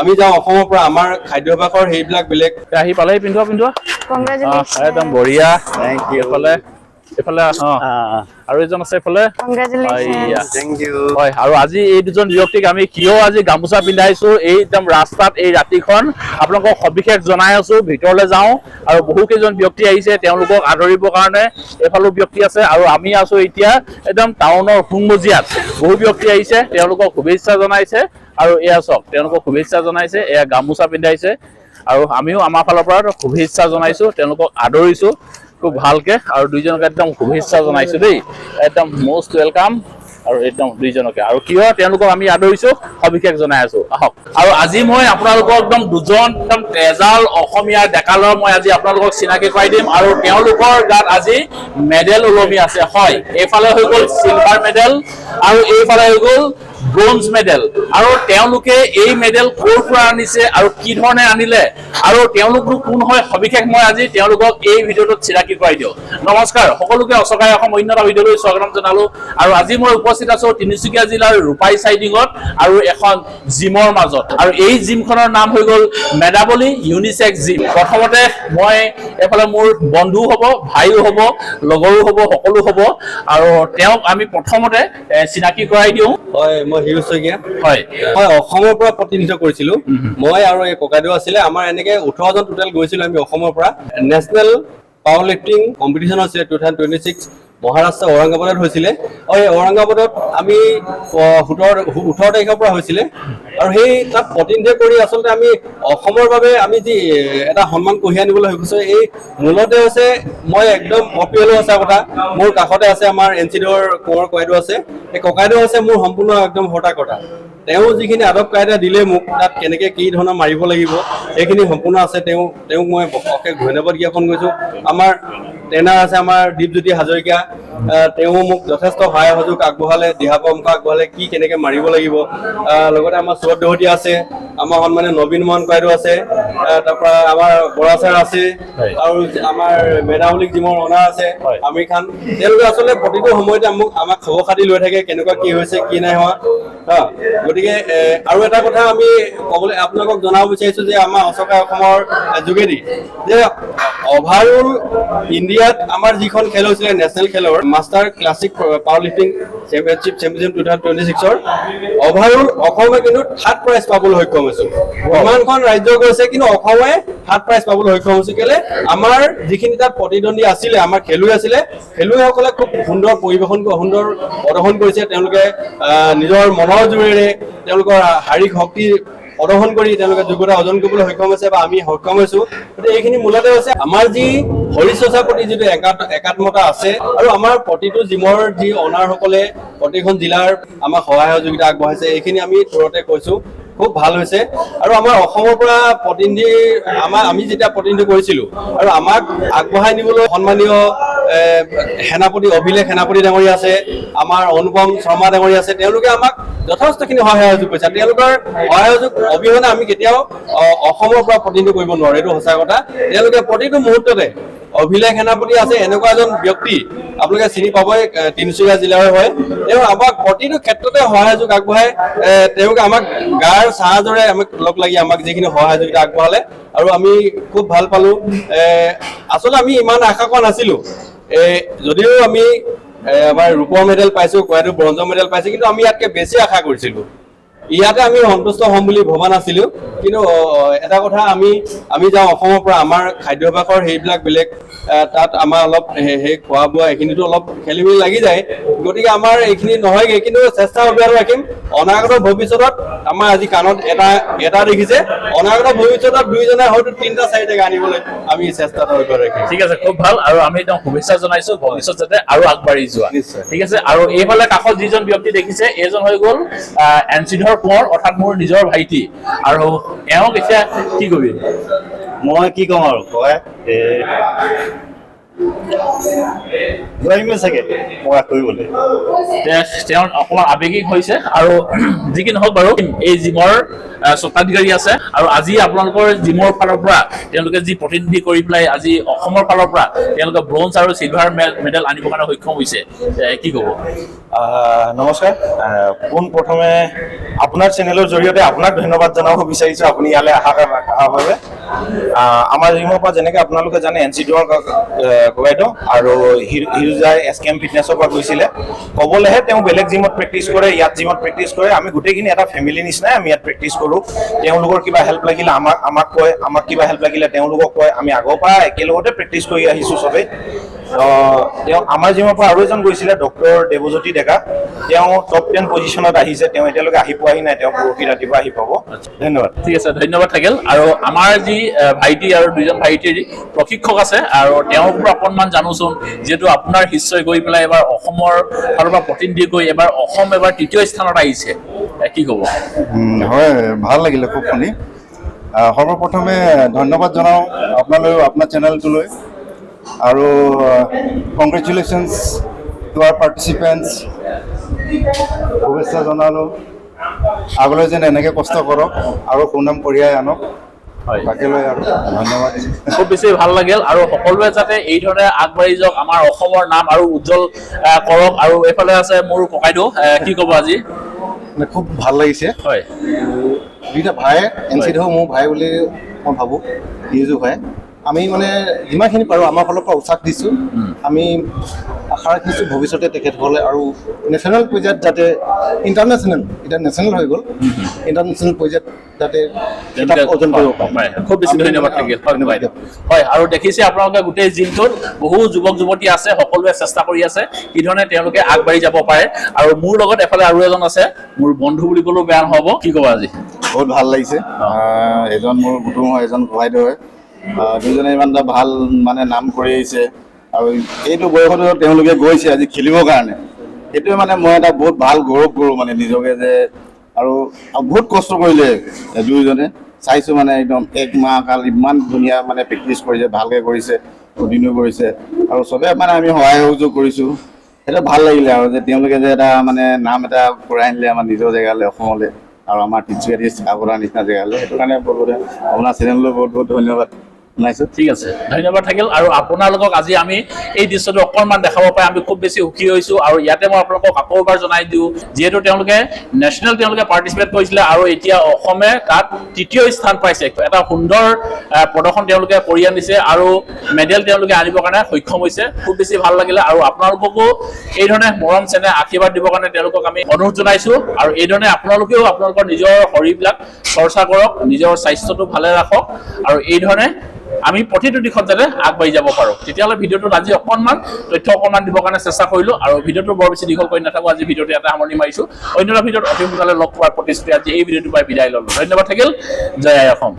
আমি যাওঁ অসমৰ পৰা আমাৰ খাদ্যাভ্যাসৰ সেইবিলাক বেলেগ আহি পালেহি পিন্ধোৱা Congratulations. একদম বঢ়িয়া Thank you. এইফালে আৰু এজন আছে এইফালে Congratulations. Thank you. হয় আৰু আজি এই দুজন ব্যক্তিক আমি কিয় আজি গামোচা পিন্ধাইছো এই একদম ৰাস্তাত এই ৰাতিখন আপোনালোকক সবিশেষ জনাই আছো ভিতৰলৈ যাওঁ আৰু বহু কেইজন ব্যক্তি আহিছে তেওঁলোকক আদৰিবৰ কাৰণে এফালো ব্যক্তি আছে আৰু আমি আছো এতিয়া একদম টাউনৰ হুংমজিয়াত বহু ব্যক্তি আহিছে তেওঁলোকক শুভেচ্ছা জনাইছে আৰু এয়া চাওক তেওঁলোকক শুভেচ্ছা জনাইছে এয়া গামোচা পিন্ধাইছে আৰু আমিও আমাৰ ফালৰ পৰা শুভেচ্ছা জনাইছো তেওঁলোকক আদৰিছো খুব ভালকে আৰু দুইজনকে একদম শুভেচ্ছা জনাইছো দেই একদম মোষ্ট ওয়েলকাম আৰু একদম দুইজনকে আৰু কিয় তেওঁলোকক আমি আদৰিছো সবিশেষ জনাই আছো আহক আৰু আজি মই আপোনালোকক একদম দুজন একদম তেজাল অসমীয়া ডেকালৰ মই আজি আপোনালোকক চিনাকি কৰাই দিম আৰু তেওঁলোকৰ গাত আজি মেডেল ওলমি আছে হয় এইফালে হৈ গ'ল সিলভাৰ মেডেল আৰু এইফালে হৈ গ'ল ব্ৰঞ্জ মেডেল আৰু তেওঁলোকে এই মেডেল ক'ৰ পৰা আনিছে আৰু কি ধৰণে আনিলে আৰু তেওঁলোকনো কোন হয় সবিশেষ মই আজি তেওঁলোকক এই ভিডিঅ'টোত চিনাকি কৰাই দিওঁ নমস্কাৰ সকলোকে অসকাই অসম অন্যটা ভিডিঅ'লৈ স্বাগতম জনালো আৰু আজি মই উপস্থিত আছো তিনিচুকীয়া জিলাৰ ৰূপাই চাইডিঙত আৰু এখন জিমৰ মাজত আৰু এই জিমখনৰ নাম হৈ গ'ল মেডাবলি ইউনিচেক্স জিম প্ৰথমতে মই এফালে মোৰ বন্ধু হ'ব ভাইও হ'ব লগৰো হ'ব সকলো হ'ব আৰু তেওঁক আমি প্ৰথমতে চিনাকি কৰাই দিওঁ হয় মই হিৰোজ শইকীয়া হয় মই অসমৰ পৰা প্ৰতিনিধিত্ব কৰিছিলো মই আৰু এই ককাইদেউ আছিলে আমাৰ এনেকে 18 জন টোটেল গৈছিলো আমি অসমৰ পৰা নেশ্যনেল পাৱাৰ লিফটিং কম্পিটিশ্যন আছিলে 2026 মহাৰাষ্ট্ৰ ঔৰংগাবাদত হৈছিলে আৰু এই ঔৰংগাবাদত আমি 18 তাৰিখৰ পৰা হৈছিলে আৰু সেই তাত প্ৰতিনিধিত্ব কৰি আচলতে আমি অসমৰ বাবে আমি যি এটা সন্মান কঢ়িয়াই আনিবলৈ হৈছে এই মূলতে হৈছে মই একদম অপিয়েলো আছে কথা মোৰ কাষতে আছে আমাৰ এনচিডৰ কোঁৱৰ ককাইদেউ আছে এই ককাইদেউ আছে মোৰ সম্পূৰ্ণ একদম হৰ্তা তেওঁ যিখিনি আদব কায়দা দিলে মোক তাত কেনেকে কি ধৰণৰ মাৰিব লাগিব এইখিনি সম্পূৰ্ণ আছে তেওঁক মই অশেষ ধন্যবাদ জ্ঞাপন কৰিছো আমাৰ ট্ৰেইনাৰ আছে আমাৰ দীপজ্যোতি হাজৰিকা তেওঁ মোক যথেষ্ট সহায় সহযোগ আগবঢ়ালে দিহা পৰামৰ্শ আগবঢ়ালে কি কেনেকে মাৰিব লাগিব লগতে আমাৰ সুৰত দহতীয়া আছে আমাৰ সন্মানীয় নবীন মোহন ককাইদেউ আছে তাৰপৰা আমাৰ বৰা ছাৰ আছে আৰু আমাৰ মেডাবলিক জিমৰ অনাৰ আছে আমিৰ খান তেওঁলোকে আচলতে প্ৰতিটো সময়তে আমাক খবৰ খাতি লৈ থাকে কেনেকুৱা কি হৈছে কি নাই হোৱা গতিকে আৰু এটা কথা আমি ক'বলৈ আপোনালোকক জনাব বিচাৰিছো যে আমাৰ অসকাই অসমৰ যোগেদি যে অভাৰঅল ইণ্ডিয়াত আমাৰ যিখন খেল হৈছিলে নেশ্যনেল খেলৰ master classic powerlifting championship 2026ৰ অভাৰঅল অসমে কিন্তু 3rd প্ৰাইজ পাবলৈ সক্ষম হৈছে ইমানখন ৰাজ্য গৈছে কিন্তু অসমে 3rd প্ৰাইজ পাবলৈ সক্ষম হৈছে কেলে আমাৰ যিখিনি তাত প্ৰতিদ্বন্দ্বী আছিলে আমাৰ খেলুৱৈ আছিলে খেলুৱৈসকলে খুব সুন্দৰ পৰিৱেশন সুন্দৰ প্ৰদৰ্শন কৰিছে তেওঁলোকে নিজৰ মনৰ জোৰেৰে তেওঁলোকৰ শাৰীৰিক শক্তি প্ৰদৰ্শন কৰি তেওঁলোকে যোগ্যতা অৰ্জন কৰিবলৈ সক্ষম হৈছে বা আমি সক্ষম হৈছো গতিকে এইখিনি মূলতে হৈছে আমাৰ যি শৰীৰ চৰ্চাৰ প্ৰতি যিটো একাত্মতা আছে আৰু আমাৰ প্ৰতিটো জিমৰ যি অনাৰসকলে প্ৰতিখন জিলাৰ আমাক সহায় সহযোগিতা আগবঢ়াইছে এইখিনি আমি তুৰতে কৈছো খুব ভাল হৈছে আৰু আমাৰ অসমৰ পৰা প্ৰতিনিধি আমি যেতিয়া প্ৰতিনিধি কৰিছিলো আৰু আমাক আগবঢ়াই নিবলৈ সন্মানীয় সেনাপতি অভিলেখ সেনাপতি ডাঙৰীয়া আছে আমাৰ অনুপম শৰ্মা ডাঙৰীয়া আছে তেওঁলোকে আমাক যথেষ্টখিনি সহায় সহযোগ কৰিছে তেওঁলোকৰ সহায় সহযোগ অবিহনে আমি কেতিয়াও অসমৰ পৰা প্ৰতিনিধি কৰিব নোৱাৰো এইটো সঁচা কথা তেওঁলোকে প্ৰতিটো মুহূৰ্ততে অভিলেখ সেনাপতি আছে এনেকুৱা এজন ব্যক্তি আপোনালোকে চিনি পাবই তিনিচুকীয়া জিলাৰ হয় তেওঁ আমাক প্ৰতিটো ক্ষেত্ৰতে সহায় সহযোগ আগবঢ়াই তেওঁলোকে আমাক গাৰ সাহায্যৰে আমাক লগ লাগি আমাক যিখিনি সহায় সহযোগিতা আগবঢ়ালে আৰু আমি খুব ভাল পালো আচলতে আমি ইমান আশা কৰা নাছিলো যদিও আমি আমাৰ ৰূপৰ মেডেল পাইছো কয়টো ব্ৰঞ্জৰ মেডেল পাইছো কিন্তু আমি ইয়াতকে বেছি আশা কৰিছিলো ইয়াতে আমি সন্তুষ্ট হ'ম বুলি ভবা নাছিলো কিন্তু এটা কথা আমি যাওঁ অসমৰ পৰা আমাৰ খাদ্যাভ্যাসৰ সেইবিলাক বেলেগ তাত আমাৰ অলপ সেই খোৱা বোৱা এইখিনিতো অলপ খেলি মেলি লাগি যায় গতিকে আমাৰ এইখিনি নহয়গৈ কিন্তু চেষ্টা অব্যাহত ৰাখিম অনাগত ভৱিষ্যতত আমাৰ আজি কাণত এটা দেখিছে অনাগত ভৱিষ্যতত দুইজনে হয়তো 3টা 4টাকে আনিবলৈ আমি চেষ্টা অব্যাহত ৰাখিম ঠিক আছে খুব ভাল আৰু আমি একদম শুভেচ্ছা জনাইছো ভৱিষ্যত যাতে আৰু আগবাঢ়ি যোৱা ঠিক আছে আৰু এইফালে কাষত যিজন ব্যক্তি দেখিছে এইজন হৈ গ'ল এনচিডৰ কোঁৱৰ অৰ্থাৎ মোৰ নিজৰ ভাইটি আৰু এওঁক এতিয়া কি কবি মই কি কম আৰু কয় চাগে কৰিবলৈ তেওঁ অকণমান আৱেগিক হৈছে আৰু যি কি নহওক বাৰু এই জিমৰ স্বত্বাধিকাৰী আছে আৰু আজি আপোনালোকৰ জিমৰ ফালৰ পৰা তেওঁলোকে যি প্ৰতিনিধি কৰি পেলাই আজি অসমৰ ফালৰ পৰা তেওঁলোকে ব্ৰঞ্জ আৰু চিলভাৰ মেডেল আনিবৰ কাৰণে সক্ষম হৈছে কি ক'ব নমস্কাৰ পোনপ্ৰথমে আপোনাৰ চেনেলৰ জৰিয়তে আপোনাক ধন্যবাদ জনাব বিচাৰিছোঁ আপুনি ইয়ালৈ অহাৰ বাবে আমাৰ জিমৰ পৰা যেনেকৈ আপোনালোকে জানে NC2ৰ ককাইদেউ আৰু হিৰোজাৰ SKM ফিটনেছৰ পৰা গৈছিলে ক'বলৈহে তেওঁ বেলেগ জিমত প্ৰেক্টিছ কৰে ইয়াত জিমত প্ৰেক্টিছ কৰে আমি গোটেইখিনি এটা ফেমিলি নিচিনাই আমি ইয়াত প্ৰেক্টিছ কৰোঁ তেওঁলোকৰ কিবা হেল্প লাগিলে আমাক কয় আমাক কিবা হেল্প লাগিলে তেওঁলোকক কয় আমি আগৰ পৰা একেলগতে প্ৰেক্টিছ কৰি আহিছোঁ চবেই তেওঁ আমাৰ জিমৰ পৰা আৰু এজন গৈছিলে ডক্টৰ দেৱজ্যোতি ডেকা তেওঁ টপ 10 পজিশ্যনত আহিছে তেওঁ এতিয়ালৈকে আহি পোৱাহি নাই তেওঁ পৰহি ৰাতিপুৱা আহি পাব ধন্যবাদ ঠিক আছে ধন্যবাদ থাকিল আৰু আমাৰ যি ভাইটি আৰু দুজন ভাইটিৰ প্ৰশিক্ষক আছে আৰু তেওঁৰ পৰা অকণমান জানোচোন যিহেতু আপোনাৰ শিষ্যই গৈ পেলাই এবাৰ অসমৰ ফালৰ পৰা প্ৰতিনিধি গৈ এবাৰ অসম এবাৰ তৃতীয় স্থানত আহিছে কি ক'ব হয় ভাল লাগিলে খুব শুনি সৰ্বপ্ৰথমে ধন্যবাদ জনাওঁ আপোনালৈ আপোনাৰ চেনেলটোলৈ আৰু কংগ্ৰেচুলেশ্যনছ টু আৱাৰ পাৰ্টিচিপেণ্টছ শুভেচ্ছা জনালোঁ আগলৈ যেন এনেকৈ কষ্ট কৰক আৰু সুনাম কঢ়িয়াই আনক হয় তাকে লৈ আৰু ধন্যবাদ খুব বেছি ভাল লাগিল আৰু সকলোৱে যাতে এই ধৰণে আগবাঢ়ি যাওক আমাৰ অসমৰ নাম আৰু উজ্জ্বল কৰক আৰু এইফালে আছে মোৰ ককাইদেউ কি ক'ব আজি খুব ভাল লাগিছে হয় দুইটা ভাই NC2 মোৰ ভাই বুলি মই ভাবোঁ নিউজো ভাই আমি মানে যিমানখিনি পাৰোঁ আমাৰ ফালৰ পৰা উৎসাহ দিছোঁ আমি আশা ৰাখিছোঁ ভৱিষ্যতে তেখেতসকলে আৰু নেশ্যনেল পৰ্যায়ত যাতে ইণ্টাৰনেশ্যনেল এতিয়া নেশ্যনেল হৈ গ'ল ইণ্টাৰনেশ্যনেল পৰ্যায়ত যাতে খিতাপ অৰ্জন কৰিব পাৰে খুব বেছি ধন্যবাদ থাকিল হয় আৰু দেখিছে আপোনালোকে গোটেই জিমটোত বহু যুৱক যুৱতী আছে সকলোৱে চেষ্টা কৰি আছে কি ধৰণে তেওঁলোকে আগবাঢ়ি যাব পাৰে আৰু মোৰ লগত এফালে আৰু এজন আছে মোৰ বন্ধু বুলি ক'লেও বেয়া নহ'ব কি ক'ব আজি বহুত ভাল লাগিছে এজন মোৰ কুটুম হয় এজন ককাইদেউ হয় দুজনে ইমান এটা ভাল মানে নাম কৰি আহিছে আৰু এইটো বয়সতো তেওঁলোকে গৈছে আজি খেলিবৰ কাৰণে সেইটোৱে মানে মই এটা বহুত ভাল গৌৰৱ কৰোঁ মানে নিজকে যে আৰু বহুত কষ্ট কৰিলে দুয়োজনে চাইছোঁ মানে একদম এক মাহ কাল ইমান ধুনীয়া মানে প্ৰেক্টিছ কৰিছে ভালকৈ কৰিছে কণ্টিনিউ কৰিছে আৰু চবে মানে আমি সহায় সহযোগ কৰিছোঁ সেইটো ভাল লাগিলে আৰু যে তেওঁলোকে যে এটা মানে নাম এটা কৰাই আনিলে আমাৰ নিজৰ জেগালৈ অসমলৈ আৰু আমাৰ তিনিচুকীয়া আগৰ নিচিনা জেগালৈ সেইটো কাৰণে বহুত আপোনাৰ চেনেললৈ বহুত বহুত ধন্যবাদ জনাইছোঁ ঠিক আছে ধন্যবাদ থাকিল আৰু আপোনালোকক আজি আমি এই দৃশ্যটো অকণমান দেখাব পাই আমি খুব বেছি সুখী হৈছোঁ আৰু ইয়াতে মই আপোনালোকক আকৌ এবাৰ জনাই দিওঁ যিহেতু তেওঁলোকে নেশ্যনেল তেওঁলোকে পাৰ্টিচিপেট কৰিছিলে আৰু এতিয়া অসমে তাত তৃতীয় স্থান পাইছে এটা সুন্দৰ প্ৰদৰ্শন তেওঁলোকে কৰি আনিছে আৰু মেডেল তেওঁলোকে আনিবৰ কাৰণে সক্ষম হৈছে খুব বেছি ভাল লাগিলে আৰু আপোনালোককো এই ধৰণে মৰম চেনেহ আশীৰ্বাদ দিবৰ কাৰণে তেওঁলোকক আমি অনুৰোধ জনাইছোঁ আৰু এই ধৰণে আপোনালোকেও আপোনালোকৰ নিজৰ শৰীৰবিলাক চৰ্চা কৰক নিজৰ স্বাস্থ্যটো ভালে ৰাখক আৰু এই ধৰণে আমি প্ৰতিটো দিশত যাতে আগবাঢ়ি যাব পাৰোঁ তেতিয়াহ'লে ভিডিঅ'টোত আজি অকণমান তথ্য অকণমান দিবৰ কাৰণে চেষ্টা কৰিলোঁ আৰু ভিডিঅ'টো বৰ বেছি দীঘল কৰি নাথাকোঁ আজি ভিডিঅ'টো এটা সামৰণি মাৰিছোঁ অন্য এটা ভিডিঅ'ত অতি সোনকালে লগ পোৱাৰ প্ৰতিশ্ৰুতি আজি এই ভিডিঅ'টোৰ পৰা বিদায় ল'লোঁ ধন্যবাদ থাকিল জয় আই অসম